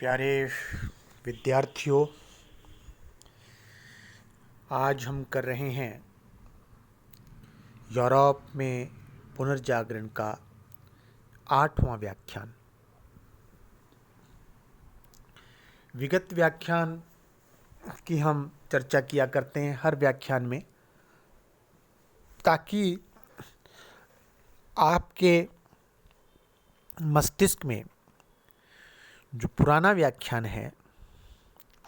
प्यारे विद्यार्थियों, आज हम कर रहे हैं यूरोप में पुनर्जागरण का 8वां व्याख्यान। विगत व्याख्यान की हम चर्चा किया करते हैं हर व्याख्यान में, ताकि आपके मस्तिष्क में जो पुराना व्याख्यान है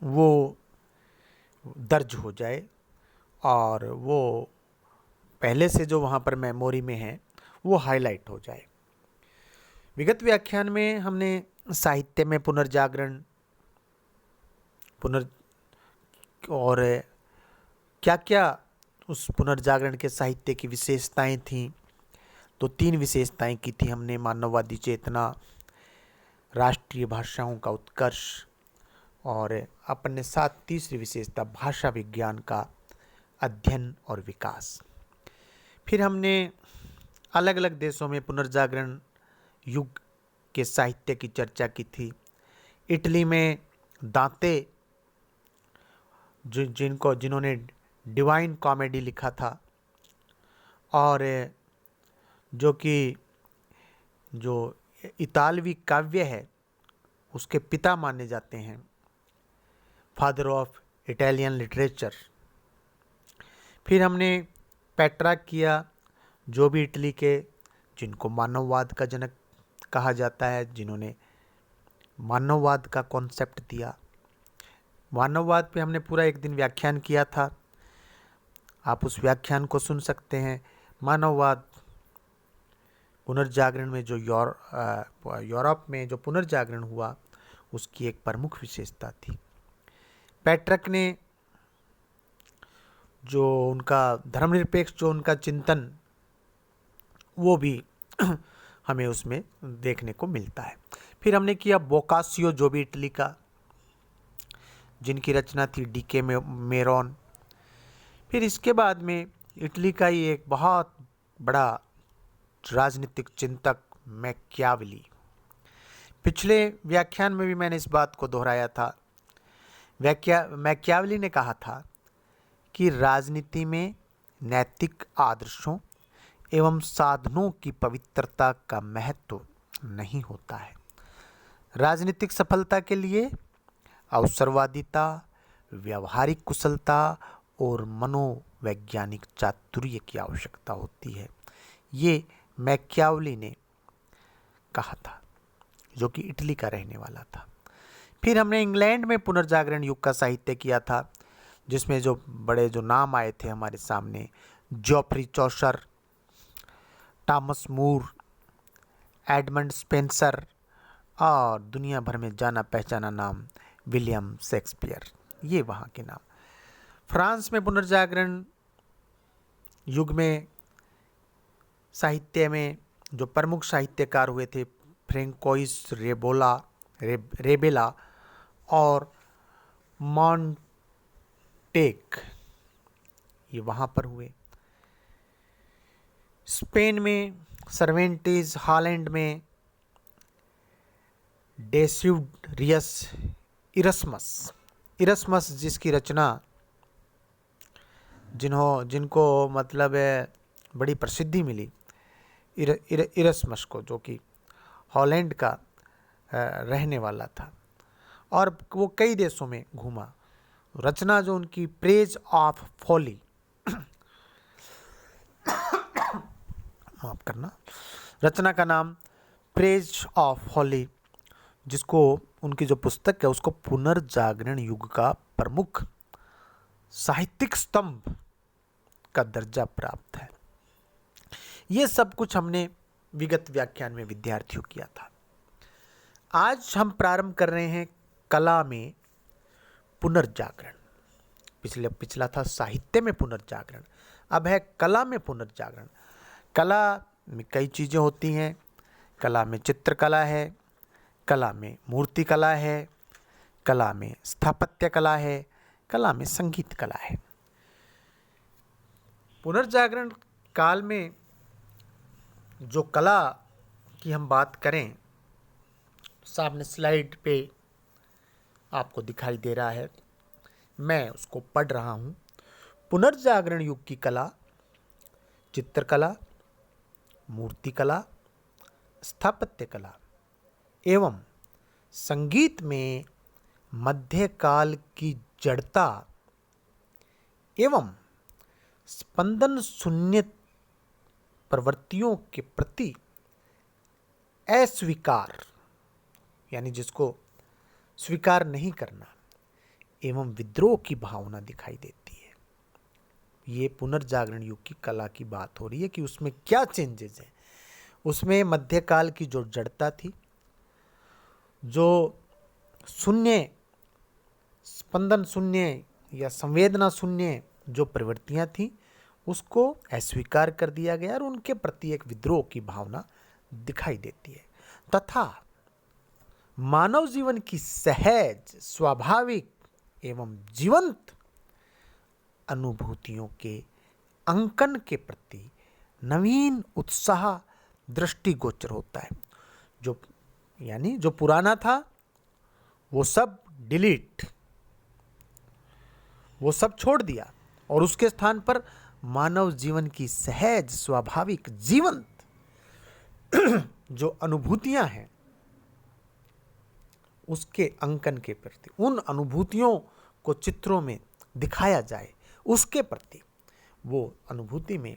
वो दर्ज हो जाए और वो पहले से जो वहाँ पर मेमोरी में है वो हाईलाइट हो जाए। विगत व्याख्यान में हमने साहित्य में पुनर्जागरण और क्या क्या उस पुनर्जागरण के साहित्य की विशेषताएं थीं, तो 3 विशेषताएं की थी हमने: मानववादी चेतना, राष्ट्रीय भाषाओं का उत्कर्ष और अपने साथ तीसरी विशेषता भाषा विज्ञान का अध्ययन और विकास। फिर हमने अलग अलग देशों में पुनर्जागरण युग के साहित्य की चर्चा की थी। इटली में दांते जिन्होंने डिवाइन कॉमेडी लिखा था और जो इतालवी काव्य है उसके पिता माने जाते हैं, फादर ऑफ इटालियन लिटरेचर। फिर हमने पेट्रार्क किया, जो भी इटली के जिनको मानववाद का जनक कहा जाता है, जिन्होंने मानववाद का कॉन्सेप्ट दिया। मानववाद पे हमने पूरा एक दिन व्याख्यान किया था, आप उस व्याख्यान को सुन सकते हैं। मानववाद पुनर्जागरण में जो यूरोप में जो पुनर्जागरण हुआ उसकी एक प्रमुख विशेषता थी। पेट्रार्क ने जो उनका धर्मनिरपेक्ष जो उनका चिंतन वो भी हमें उसमें देखने को मिलता है। फिर हमने किया बोकासियो, जो भी इटली का, जिनकी रचना थी डेकामेरॉन। फिर इसके बाद में इटली का ही एक बहुत बड़ा राजनीतिक चिंतक मैकियावेली। पिछले व्याख्यान में भी मैंने इस बात को दोहराया था। मैकियावेली ने कहा था कि राजनीति में नैतिक आदर्शों एवं साधनों की पवित्रता का महत्व नहीं होता है। राजनीतिक सफलता के लिए अवसरवादिता, व्यावहारिक कुशलता और मनोवैज्ञानिक चातुर्य की आवश्यकता होती है। ये मैकियावेली ने कहा था, जो कि इटली का रहने वाला था। फिर हमने इंग्लैंड में पुनर्जागरण युग का साहित्य किया था, जिसमें जो बड़े जो नाम आए थे हमारे सामने: जॉफ्री चौसर, थॉमस मूर, एडमंड स्पेंसर और दुनिया भर में जाना पहचाना नाम विलियम शेक्सपियर। ये वहाँ के नाम। फ्रांस में पुनर्जागरण युग में साहित्य में जो प्रमुख साहित्यकार हुए थे, फ्रेंकोइस रेबेला और मॉन्टेक, ये वहाँ पर हुए। स्पेन में सर्वेंटीज, हॉलैंड में डेसिड्रियस इरस्मस जिसकी रचना जिनको मतलब बड़ी प्रसिद्धि मिली, इरस्मस को, जो कि हॉलैंड का रहने वाला था और वो कई देशों में घूमा। रचना जो उनकी प्रेज ऑफ फॉली माफ करना, रचना का नाम प्रेज ऑफ फॉली, जिसको उनकी जो पुस्तक है उसको पुनर्जागरण युग का प्रमुख साहित्यिक स्तंभ का दर्जा प्राप्त है। ये सब कुछ हमने विगत व्याख्यान में विद्यार्थियों किया था। आज हम प्रारंभ कर रहे हैं कला में पुनर्जागरण। पिछला था साहित्य में पुनर्जागरण, अब है कला में पुनर्जागरण। कला में कई चीज़ें होती हैं। कला में चित्रकला है, कला में मूर्ति कला है, कला में स्थापत्य कला है, कला में संगीत कला है। पुनर्जागरण काल में जो कला की हम बात करें, सामने स्लाइड पे आपको दिखाई दे रहा है, मैं उसको पढ़ रहा हूँ। पुनर्जागरण युग की कला, चित्रकला, मूर्तिकला, स्थापत्य कला एवं संगीत में मध्यकाल की जड़ता एवं स्पंदन शून्य प्रवृत्तियों के प्रति अस्वीकार, यानी जिसको स्वीकार नहीं करना, एवं विद्रोह की भावना दिखाई देती है। ये पुनर्जागरण युग की कला की बात हो रही है कि उसमें क्या चेंजेस हैं। उसमें मध्यकाल की जो जड़ता थी, जो शून्य, स्पंदन शून्य या संवेदना शून्य जो प्रवृत्तियां थी, उसको अस्वीकार कर दिया गया और उनके प्रति एक विद्रोह की भावना दिखाई देती है। तथा मानव जीवन की सहज, स्वाभाविक एवं जीवंत अनुभूतियों के अंकन के प्रति नवीन उत्साह दृष्टिगोचर होता है। जो यानी जो पुराना था वो सब डिलीट, वो सब छोड़ दिया और उसके स्थान पर मानव जीवन की सहज, स्वाभाविक, जीवंत जो अनुभूतियां हैं उसके अंकन के प्रति, उन अनुभूतियों को चित्रों में दिखाया जाए, उसके प्रति वो अनुभूति में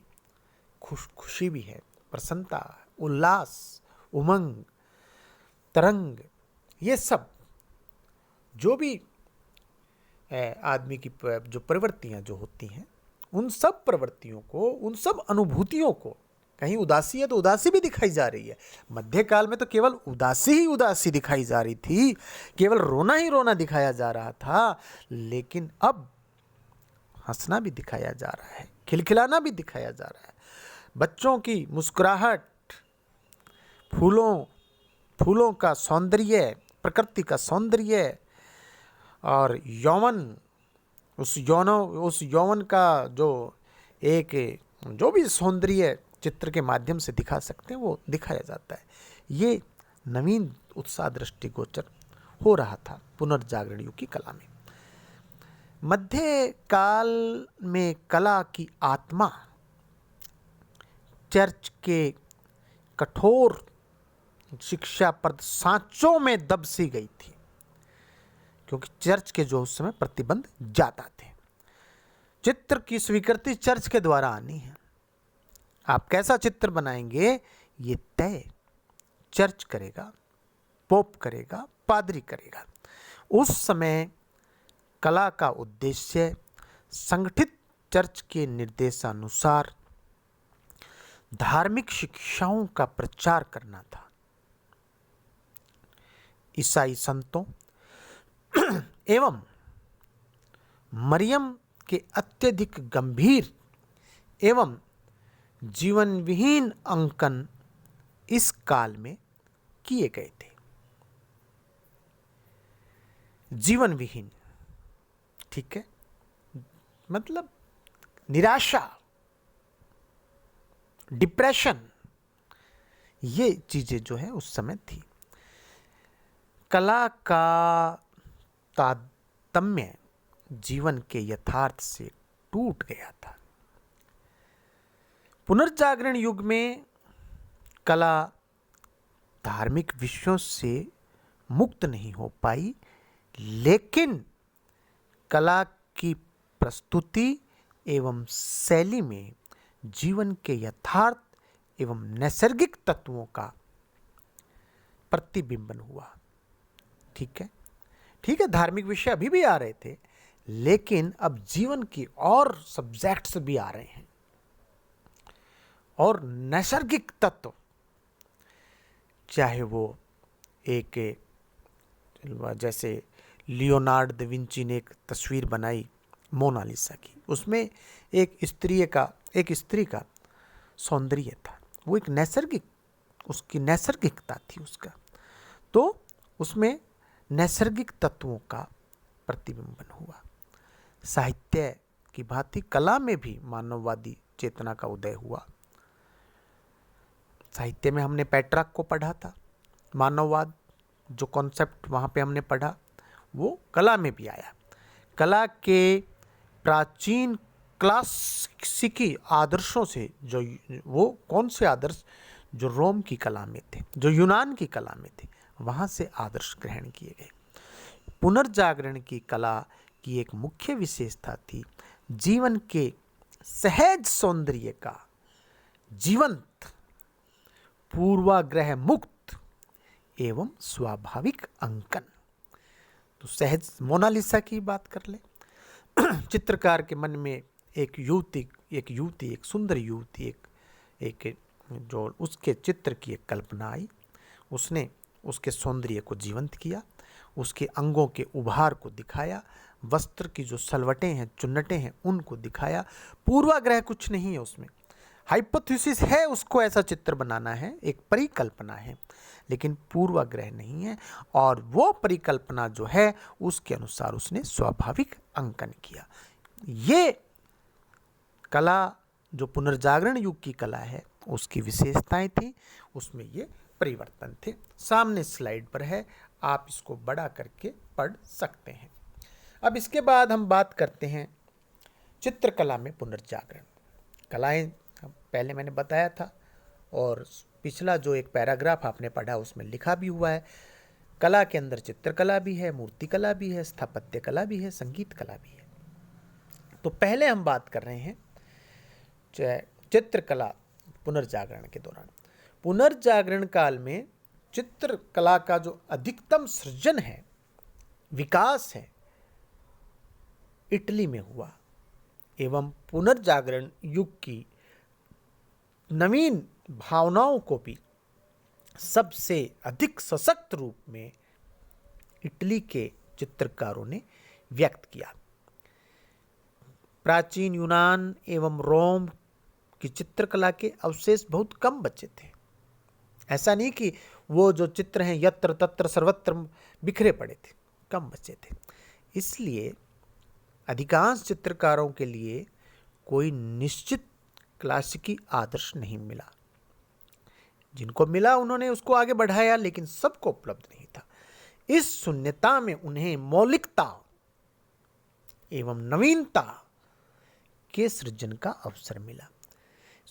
खुशी भी है, प्रसन्नता, उल्लास, उमंग, तरंग, ये सब जो भी आदमी की जो प्रवृत्तियां जो होती हैं, उन सब प्रवृत्तियों को, उन सब अनुभूतियों को, कहीं उदासी है तो उदासी भी दिखाई जा रही है। मध्यकाल में तो केवल उदासी ही उदासी दिखाई जा रही थी, केवल रोना ही रोना दिखाया जा रहा था, लेकिन अब हंसना भी दिखाया जा रहा है, खिलखिलाना भी दिखाया जा रहा है। बच्चों की मुस्कुराहट, फूलों का सौंदर्य, प्रकृति का सौंदर्य और यौवन, उस यौवन का जो भी सौंदर्य चित्र के माध्यम से दिखा सकते हैं, वो दिखाया जाता है। ये नवीन उत्साह दृष्टिगोचर हो रहा था पुनर्जागरण युग की कला में। मध्यकाल में कला की आत्मा चर्च के कठोर शिक्षाप्रद सांचों में दब सी गई थी, क्योंकि चर्च के जो उस समय प्रतिबंध ज्यादा थे। चित्र की स्वीकृति चर्च के द्वारा आनी है। आप कैसा चित्र बनाएंगे ये तय चर्च करेगा, पोप करेगा, पादरी करेगा। उस समय कला का उद्देश्य संगठित चर्च के निर्देशानुसार धार्मिक शिक्षाओं का प्रचार करना था। ईसाई संतों एवं मरियम के अत्यधिक गंभीर एवं जीवन विहीन अंकन इस काल में किए गए थे। जीवन विहीन, ठीक है, मतलब निराशा, डिप्रेशन, ये चीजें जो है उस समय थी। कला का तारतम्य जीवन के यथार्थ से टूट गया था। पुनर्जागरण युग में कला धार्मिक विषयों से मुक्त नहीं हो पाई, लेकिन कला की प्रस्तुति एवं शैली में जीवन के यथार्थ एवं नैसर्गिक तत्वों का प्रतिबिंबन हुआ। ठीक है, धार्मिक विषय अभी भी आ रहे थे, लेकिन अब जीवन की और सब्जेक्ट्स भी आ रहे हैं और नैसर्गिक तत्व, चाहे वो एक जैसे लियोनार्ड दा विंची ने एक तस्वीर बनाई मोनालिसा की, उसमें एक स्त्री का सौंदर्य था, वो एक नैसर्गिक, उसकी नैसर्गिकता थी उसका, तो उसमें नैसर्गिक तत्वों का प्रतिबिंबन हुआ। साहित्य की भांति कला में भी मानववादी चेतना का उदय हुआ। साहित्य में हमने पेट्रार्क को पढ़ा था, मानववाद जो कॉन्सेप्ट वहाँ पे हमने पढ़ा, वो कला में भी आया। कला के प्राचीन क्लासिकी आदर्शों से, जो वो कौन से आदर्श, जो रोम की कला में थे, जो यूनान की कला में थे, वहाँ से आदर्श ग्रहण किए गए। पुनर्जागरण की कला की एक मुख्य विशेषता थी जीवन के सहज सौंदर्य का जीवंत, पूर्वाग्रह मुक्त एवं स्वाभाविक अंकन। तो सहज मोनालिसा की बात कर ले। चित्रकार के मन में एक युवती, एक सुंदर युवती, एक जो उसके चित्र की एक कल्पना आई। उसने उसके सौंदर्य को जीवंत किया, उसके अंगों के उभार को दिखाया, वस्त्र की जो सलवटें हैं, चुन्नटें हैं, उनको दिखाया। पूर्वाग्रह कुछ नहीं है उसमें, हाइपोथेसिस है, उसको ऐसा चित्र बनाना है, एक परिकल्पना है, लेकिन पूर्वाग्रह नहीं है। और वो परिकल्पना जो है उसके अनुसार उसने स्वाभाविक अंकन किया। ये कला जो पुनर्जागरण युग की कला है उसकी विशेषताएं थी, उसमें ये परिवर्तन थे। सामने स्लाइड पर है, आप इसको बड़ा करके पढ़ सकते हैं। अब इसके बाद हम बात करते हैं चित्रकला में पुनर्जागरण। कलाएं पहले मैंने बताया था, और पिछला जो एक पैराग्राफ आपने पढ़ा उसमें लिखा भी हुआ है। कला के अंदर चित्रकला भी है, मूर्तिकला भी है, स्थापत्य कला भी है, संगीत कला भी है। तो पहले हम बात कर रहे हैं चित्रकला पुनर्जागरण के दौरान। पुनर्जागरण काल में चित्रकला का जो अधिकतम सृजन है, विकास है, इटली में हुआ, एवं पुनर्जागरण युग की नवीन भावनाओं को भी सबसे अधिक सशक्त रूप में इटली के चित्रकारों ने व्यक्त किया। प्राचीन यूनान एवं रोम की चित्रकला के अवशेष बहुत कम बचे थे। ऐसा नहीं कि वो जो चित्र हैं यत्र तत्र सर्वत्र बिखरे पड़े थे, कम बचे थे। इसलिए अधिकांश चित्रकारों के लिए कोई निश्चित क्लासिकी आदर्श नहीं मिला। जिनको मिला उन्होंने उसको आगे बढ़ाया, लेकिन सबको उपलब्ध नहीं था। इस शून्यता में उन्हें मौलिकता एवं नवीनता के सृजन का अवसर मिला।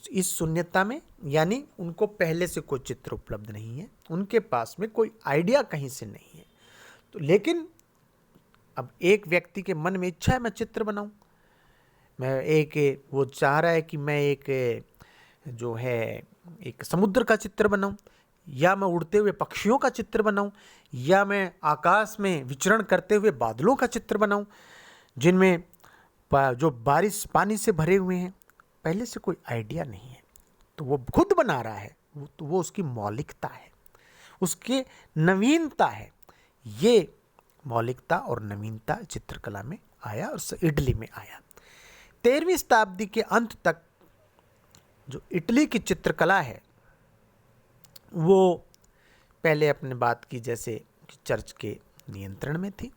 इस शून्यता में, यानी उनको पहले से कोई चित्र उपलब्ध नहीं है, उनके पास में कोई आइडिया कहीं से नहीं है। तो लेकिन अब एक व्यक्ति के मन में इच्छा है मैं चित्र बनाऊं, वो चाह रहा है कि मैं जो है एक समुद्र का चित्र बनाऊं, या मैं उड़ते हुए पक्षियों का चित्र बनाऊं, या मैं आकाश में विचरण करते हुए बादलों का चित्र बनाऊं जिनमें जो बारिश पानी से भरे हुए हैं। पहले से कोई आइडिया नहीं है, तो वो खुद बना रहा है, तो वो उसकी मौलिकता है, उसकी नवीनता है। ये मौलिकता और नवीनता चित्रकला में आया और इटली में आया। 13वीं शताब्दी के अंत तक जो इटली की चित्रकला है वो पहले अपने बात की जैसे चर्च के नियंत्रण में थी,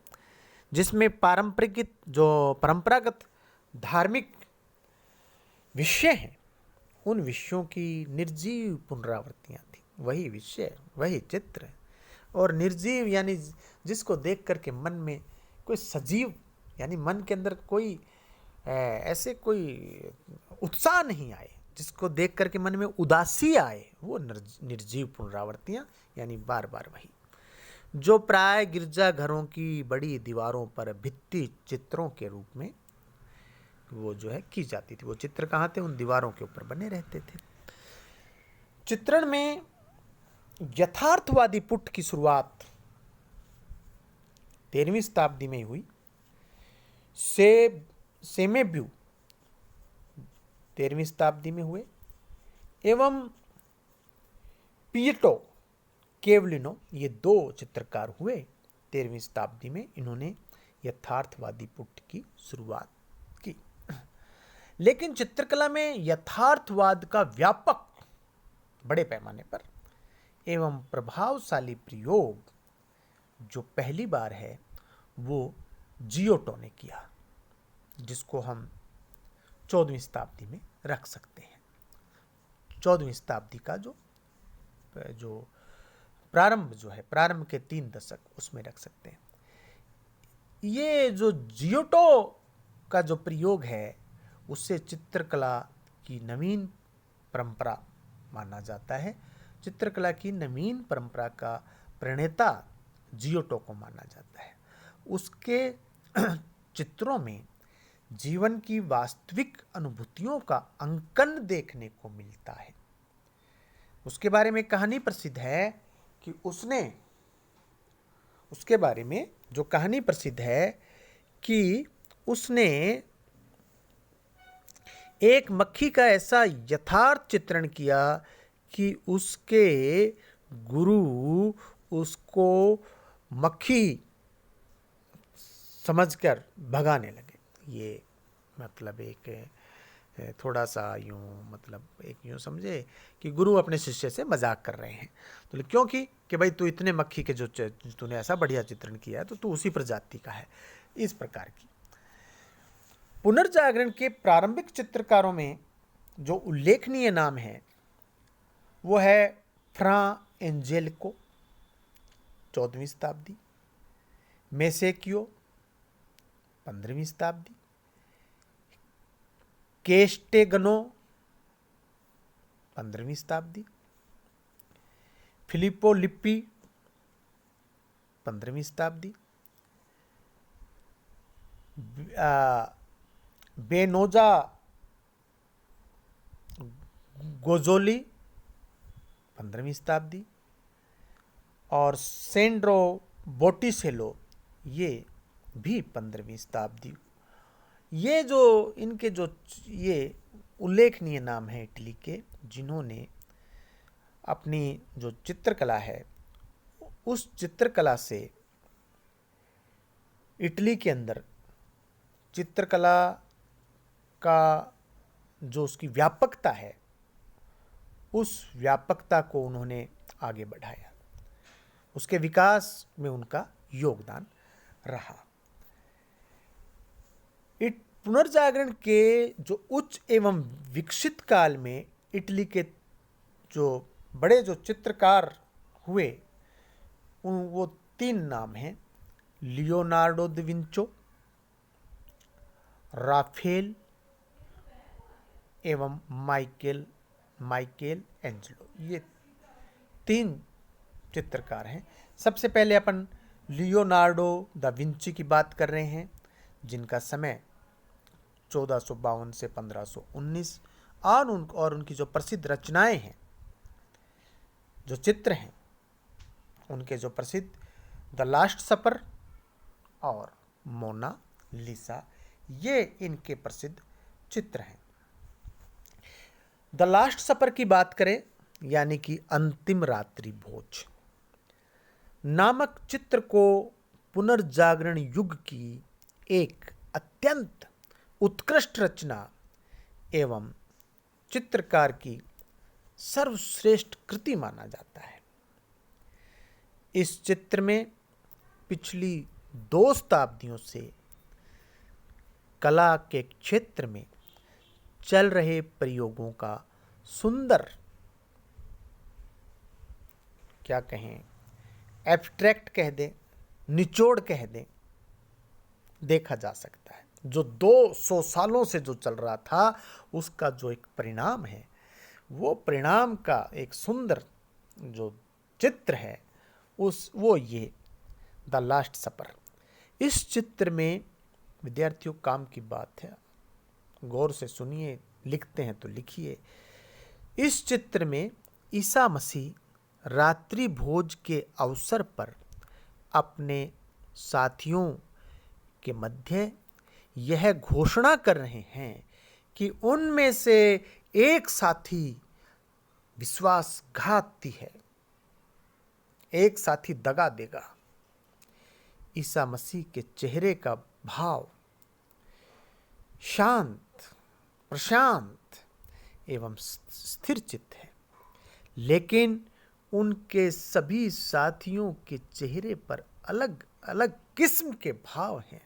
जिसमें परंपरागत धार्मिक विषय हैं, उन विषयों की निर्जीव पुनरावृत्तियाँ थी। वही विषय, वही चित्र, और निर्जीव यानी जिसको देख करके मन में कोई सजीव, यानी मन के अंदर कोई ऐसे कोई उत्साह नहीं आए, जिसको देख करके मन में उदासी आए, वो निर्जीव पुनरावृत्तियाँ, यानी बार बार वही, जो प्राय गिरजाघरों की बड़ी दीवारों पर भित्ति चित्रों के रूप में वो जो है की जाती थी। वो चित्र कहाँ थे? उन दीवारों के ऊपर बने रहते थे। चित्रण में यथार्थवादी पुट की शुरुआत 13वीं शताब्दी में हुई। सेमेब्यू 13वीं शताब्दी में हुए, एवं पिएटो केवलिनो, ये दो चित्रकार हुए 13वीं शताब्दी में। इन्होंने यथार्थवादी पुट की शुरुआत की। लेकिन चित्रकला में यथार्थवाद का व्यापक, बड़े पैमाने पर एवं प्रभावशाली प्रयोग जो पहली बार है वो जियोटो ने किया, जिसको हम 14वीं शताब्दी में रख सकते हैं। 14वीं शताब्दी का जो प्रारंभ जो है, प्रारंभ के 3 दशक, उसमें रख सकते हैं। ये जो जियोटो का जो प्रयोग है उससे चित्रकला की नवीन परंपरा माना जाता है। चित्रकला की नवीन परंपरा का प्रणेता जियोटो को माना जाता है। उसके चित्रों में जीवन की वास्तविक अनुभूतियों का अंकन देखने को मिलता है। उसके बारे में कहानी प्रसिद्ध है कि उसके बारे में जो कहानी प्रसिद्ध है कि उसने एक मक्खी का ऐसा यथार्थ चित्रण किया कि उसके गुरु उसको मक्खी समझकर भगाने लगे। ये मतलब एक थोड़ा सा यूँ मतलब एक यूँ समझे कि गुरु अपने शिष्य से मजाक कर रहे हैं। तो क्योंकि कि भाई तू इतने मक्खी के जो तूने ऐसा बढ़िया चित्रण किया है तो तू उसी प्रजाति का है। इस प्रकार की पुनर्जागरण के प्रारंभिक चित्रकारों में जो उल्लेखनीय नाम है वो है फ्रा एंजेलिको 14वीं शताब्दी, मेसेकियो 15वीं शताब्दी, केस्टेगनो 15वीं शताब्दी, फिलिपो लिप्पी 15वीं शताब्दी, बेनोजा गोजोली 15वीं शताब्दी और सेंड्रो बोटिसेलो ये भी 15वीं शताब्दी। ये जो इनके जो ये उल्लेखनीय नाम है इटली के, जिन्होंने अपनी जो चित्रकला है उस चित्रकला से इटली के अंदर चित्रकला का जो उसकी व्यापकता है उस व्यापकता को उन्होंने आगे बढ़ाया, उसके विकास में उनका योगदान रहा। पुनर्जागरण के जो उच्च एवं विकसित काल में इटली के जो बड़े जो चित्रकार हुए वो 3 नाम हैं, लियोनार्डो दा विंची, राफेल एवं माइकेल एंजेलो। ये 3 चित्रकार हैं। सबसे पहले अपन लियोनार्डो दा विंची की बात कर रहे हैं, जिनका समय 1452 से 1519 और उनकी जो प्रसिद्ध रचनाएं हैं, जो चित्र हैं, उनके जो प्रसिद्ध द लास्ट सपर और मोना लिसा, ये इनके प्रसिद्ध चित्र हैं। द लास्ट सपर की बात करें यानी कि अंतिम रात्रि भोज नामक चित्र को पुनर्जागरण युग की एक अत्यंत उत्कृष्ट रचना एवं चित्रकार की सर्वश्रेष्ठ कृति माना जाता है। इस चित्र में पिछली 2 शताब्दियों से कला के क्षेत्र में चल रहे प्रयोगों का सुंदर, क्या कहें, एब्स्ट्रैक्ट कह दें, निचोड़ कह दें, देखा जा सकता है। जो 200 सालों से जो चल रहा था उसका जो एक परिणाम है, वो परिणाम का एक सुंदर जो चित्र है वो ये द लास्ट सपर। इस चित्र में विद्यार्थियों काम की बात है, गौर से सुनिए, लिखते हैं तो लिखिए। इस चित्र में ईसा मसीह रात्रि भोज के अवसर पर अपने साथियों के मध्य यह घोषणा कर रहे हैं कि उनमें से एक साथी विश्वासघाती है, एक साथी दगा देगा। ईसा मसीह के चेहरे का भाव शांत, प्रशांत एवं स्थिर चित्त है, लेकिन उनके सभी साथियों के चेहरे पर अलग अलग किस्म के भाव हैं।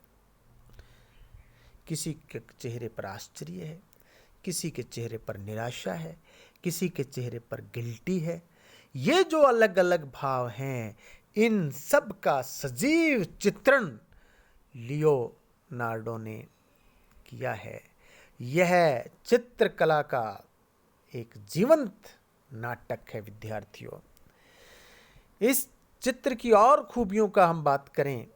किसी के चेहरे पर आश्चर्य है, किसी के चेहरे पर निराशा है, किसी के चेहरे पर गिल्टी है। ये जो अलग अलग भाव हैं, इन सब का सजीव चित्रण लियोनार्डो ने किया है, यह चित्रकला का एक जीवंत नाटक है विद्यार्थियों। इस चित्र की और खूबियों का हम बात करें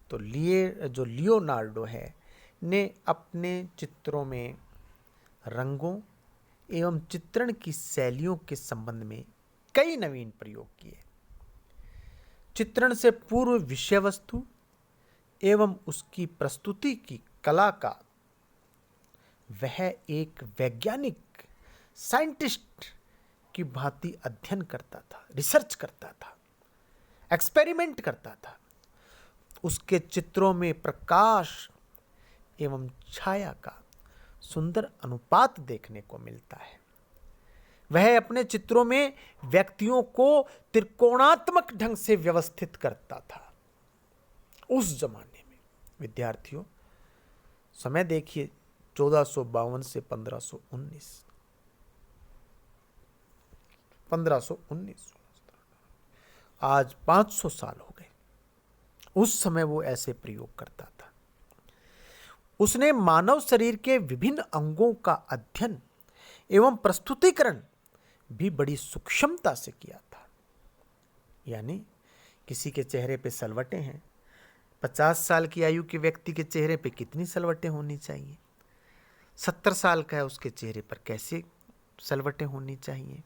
तो लियोनार्डो है ने अपने चित्रों में रंगों एवं चित्रण की शैलियों के संबंध में कई नवीन प्रयोग किए। चित्रण से पूर्व विषय वस्तु एवं उसकी प्रस्तुति की कला का वह एक वैज्ञानिक साइंटिस्ट की भांति अध्ययन करता था, रिसर्च करता था, एक्सपेरिमेंट करता था। उसके चित्रों में प्रकाश एवं छाया का सुंदर अनुपात देखने को मिलता है। वह अपने चित्रों में व्यक्तियों को त्रिकोणात्मक ढंग से व्यवस्थित करता था। उस जमाने में विद्यार्थियों, समय देखिए 1452 से 1519, आज 500 साल हो गए। उस समय वो ऐसे प्रयोग करता था। उसने मानव शरीर के विभिन्न अंगों का अध्ययन एवं प्रस्तुतिकरण भी बड़ी सूक्ष्मता से किया था। यानी किसी के चेहरे पे सलवटें हैं, 50 साल की आयु के व्यक्ति के चेहरे पे कितनी सलवटें होनी चाहिए, 70 साल का है उसके चेहरे पर कैसे सलवटें होनी चाहिए,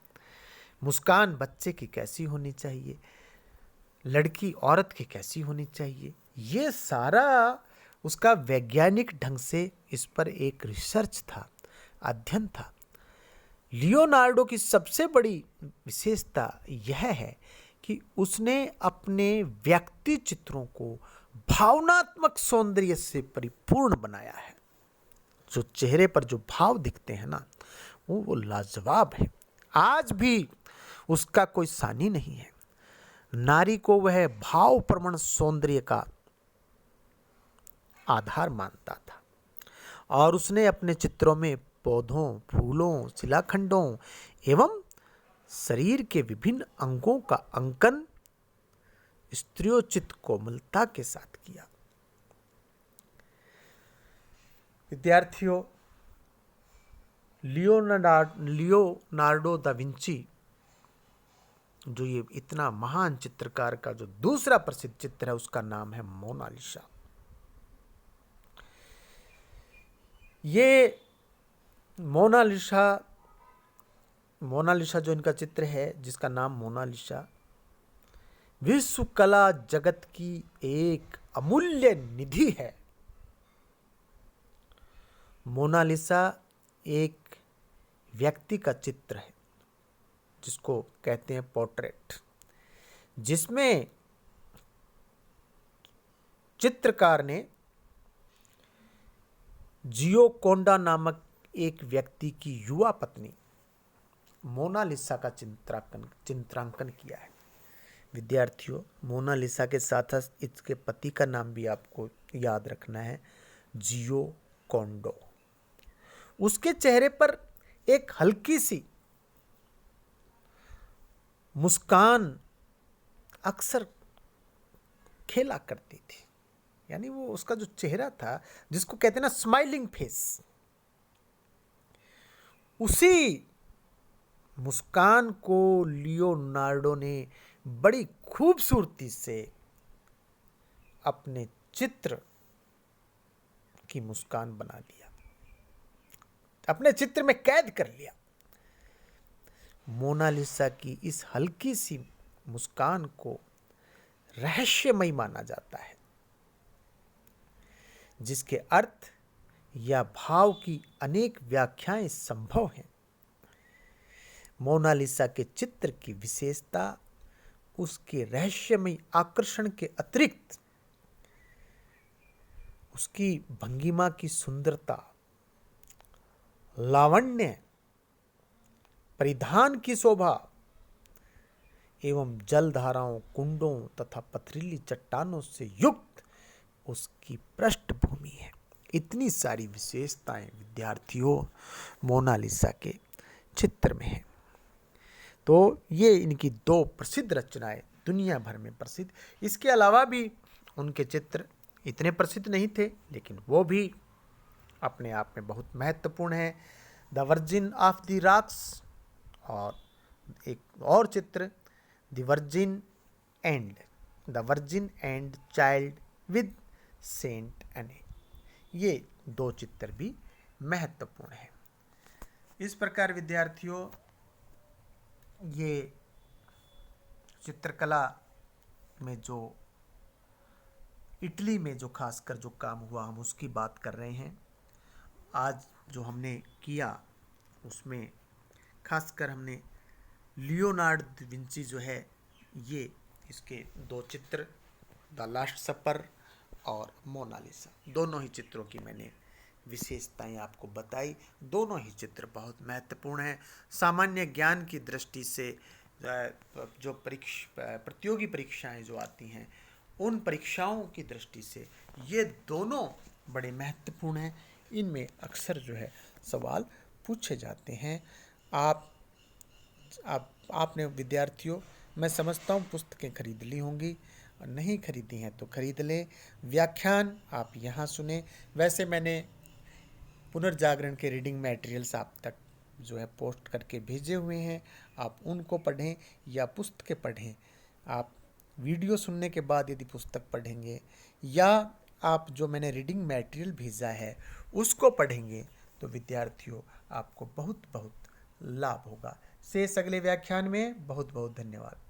मुस्कान बच्चे की कैसी होनी चाहिए, लड़की औरत की कैसी होनी चाहिए, ये सारा उसका वैज्ञानिक ढंग से इस पर एक रिसर्च था, अध्ययन था। लियोनार्डो की सबसे बड़ी विशेषता यह है कि उसने अपने व्यक्ति चित्रों को भावनात्मक सौंदर्य से परिपूर्ण बनाया है। जो चेहरे पर जो भाव दिखते हैं ना, वो लाजवाब है। आज भी उसका कोई सानी नहीं है। नारी को वह भावप्रवण सौंदर्य का आधार मानता था और उसने अपने चित्रों में पौधों, फूलों, शिलाखंडों एवं शरीर के विभिन्न अंगों का अंकन स्त्रियोचित कोमलता के साथ किया। विद्यार्थियों, लियोनार्डो दा विंची जो ये इतना महान चित्रकार का जो दूसरा प्रसिद्ध चित्र है उसका नाम है मोनालिसा। ये मोनालिसा जो इनका चित्र है, जिसका नाम मोनालिसा, विश्व कला जगत की एक अमूल्य निधि है। मोनालिसा एक व्यक्ति का चित्र है जिसको कहते हैं पोर्ट्रेट, जिसमें चित्रकार ने जियोकोंडा नामक एक व्यक्ति की युवा पत्नी मोनालिसा का चित्रांकन किया है। विद्यार्थियों, मोनालिसा के साथ इसके पति का नाम भी आपको याद रखना है, जियोकोंडो। उसके चेहरे पर एक हल्की सी मुस्कान अक्सर खेला करती थी। यानी वो उसका जो चेहरा था, जिसको कहते हैं ना स्माइलिंग फेस, उसी मुस्कान को लियोनार्डो ने बड़ी खूबसूरती से अपने चित्र की मुस्कान बना लिया, अपने चित्र में कैद कर लिया। मोनालिसा की इस हल्की सी मुस्कान को रहस्यमयी माना जाता है, जिसके अर्थ या भाव की अनेक व्याख्याएं संभव हैं। मोनालिसा के चित्र की विशेषता उसके रहस्यमयी आकर्षण के अतिरिक्त उसकी भंगिमा की सुंदरता, लावण्य, परिधान की शोभा एवं जलधाराओं, कुंडों तथा पथरीली चट्टानों से युक्त उसकी पृष्ठभूमि है। इतनी सारी विशेषताएं विद्यार्थियों मोनालिसा के चित्र में है। तो ये इनकी दो प्रसिद्ध रचनाएं, दुनिया भर में प्रसिद्ध। इसके अलावा भी उनके चित्र इतने प्रसिद्ध नहीं थे, लेकिन वो भी अपने आप में बहुत महत्वपूर्ण है। The Virgin of the Rocks और एक और चित्र the Virgin and Child with Saint Anne, ये 2 चित्र भी महत्वपूर्ण हैं। इस प्रकार विद्यार्थियों, ये चित्रकला में जो इटली में जो खासकर जो काम हुआ, हम उसकी बात कर रहे हैं। आज जो हमने किया उसमें खासकर हमने लियोनार्ड दा विंची जो है, ये इसके 2 चित्र द लास्ट सपर और मोनालिसा, दोनों ही चित्रों की मैंने विशेषताएं आपको बताई। दोनों ही चित्र बहुत महत्वपूर्ण हैं। सामान्य ज्ञान की दृष्टि से जो प्रतियोगी परीक्षाएं जो आती हैं, उन परीक्षाओं की दृष्टि से ये दोनों बड़े महत्वपूर्ण हैं। इनमें अक्सर जो है सवाल पूछे जाते हैं। आपने विद्यार्थियों, मैं समझता हूँ पुस्तकें खरीद ली होंगी, और नहीं खरीदी हैं तो खरीद लें। व्याख्यान आप यहाँ सुने। वैसे मैंने पुनर्जागरण के रीडिंग मटेरियल्स आप तक जो है पोस्ट करके भेजे हुए हैं, आप उनको पढ़ें या पुस्तकें पढ़ें। आप वीडियो सुनने के बाद यदि पुस्तक पढ़ेंगे या आप जो मैंने रीडिंग मटेरियल भेजा है उसको पढ़ेंगे तो विद्यार्थियों आपको बहुत बहुत लाभ होगा। शेष अगले व्याख्यान में। बहुत बहुत धन्यवाद।